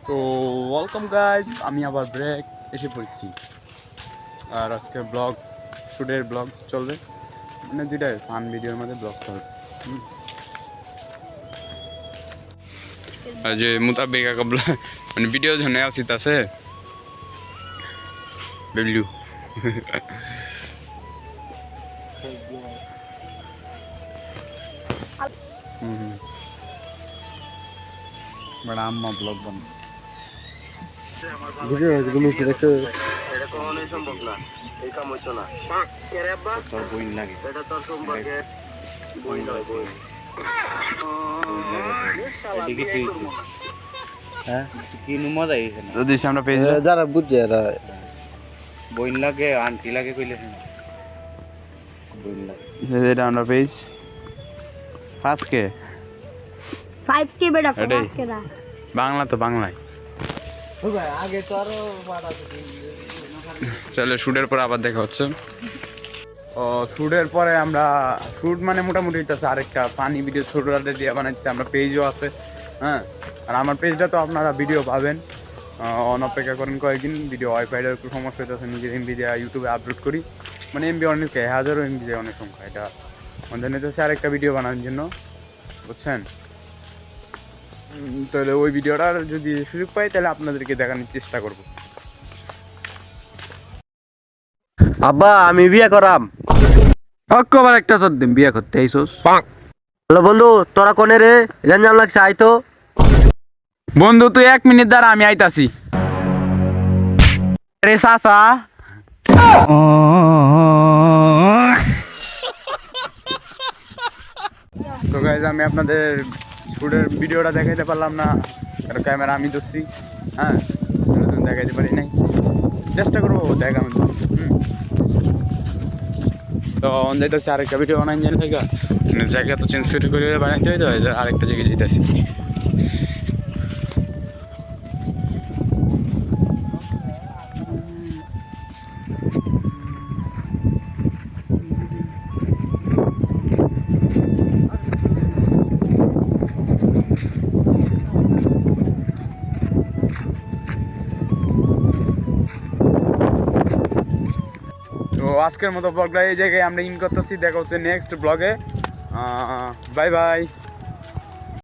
তো welcome guys, আমি আবার ব্রেক এসে পড়ছি। আর আজকে ব্লগ শুটের ব্লগ চলবে, মানে দুইটাই ফান ভিডিওর মধ্যে ব্লগ চলবে। আর যে মোতাবেক কাবলা মানে ভিডিও জন্য আসিত আছে বেবলু বড় আম্মা ব্লগ বান ভিডিও গুলো দেখতে এটা কখনোই সম্ভব না, এই কাম হইতো না। তোর বইন লাগে, এটা তোর সম্পর্কে বই নয়, বই। এদিকে তুই হ্যাঁ কি মজা আইছে না যদি আমরা পেজ যারা বুঝছে এরা বইন লাগে আন্টি লাগে কইলে না বইন লাগে এটা আমরা পেজ 5K 5K বেটা এটাই। 5K না বাংলা তো বাংলায় আগে তো আরো চলে শুটের পর আবার দেখা হচ্ছে। ও শুটের পরে আমরা শুট মানে মোটামুটি হইতেছে আরেকটা ফানি ভিডিও ছোটরাতে দিয়ে বানাচ্ছি, আমরা পেজও আছে। হ্যাঁ, আর আমার পেজটা তো আপনারা ভিডিও পাবেন, অনপেক্ষা করেন কয়েকদিন। ভিডিও ওয়াইফাইটার একটু সমস্যা হইতেছে, নিজের এমবি দিয়ে ইউটিউবে আপলোড করি, মানে এমবি অনেক হাজারো এমবি দিয়ে অনেক সংখ্যা। এটা আমাদের নিতেছে আরেকটা ভিডিও বানানোর জন্য, বুঝছেন? তাহলে ওই ভিডিওটার যদি সুযোগ পাই তাহলে আপনাদেরকে দেখানোর চেষ্টা করব। আব্বা আমি বিয়ে করাম। আবার একটা সদ দিন বিয়ে করতে আইসোস। হ্যালো বন্ধু, তোরা কোনে রে? জানজাম লাগছে আইতো। বন্ধু তুই 1 মিনিট দাঁড়া, আমি আইতাছি। রে সাসা তো গাইজ, আমি আপনাদের শুটের ভিডিওটা দেখাইতে পারলাম না, কারণ ক্যামেরা আমি ধরছি। হ্যাঁ, দেখাইতে পারি নাই, চেষ্টা করবো দেখানোর জন্য। তো অন যাইতেছি আরেকটা ভিডিও বানাই জায়গা, জায়গা তো চেঞ্জ করে বানাইতে হইতে হয়, আরেকটা জায়গায় যাইতেছি। তো আজকের মতো ব্লগটা এই জায়গায় আমরা ইন করতেছি, দেখা হচ্ছে নেক্সট ব্লগে। Bye bye.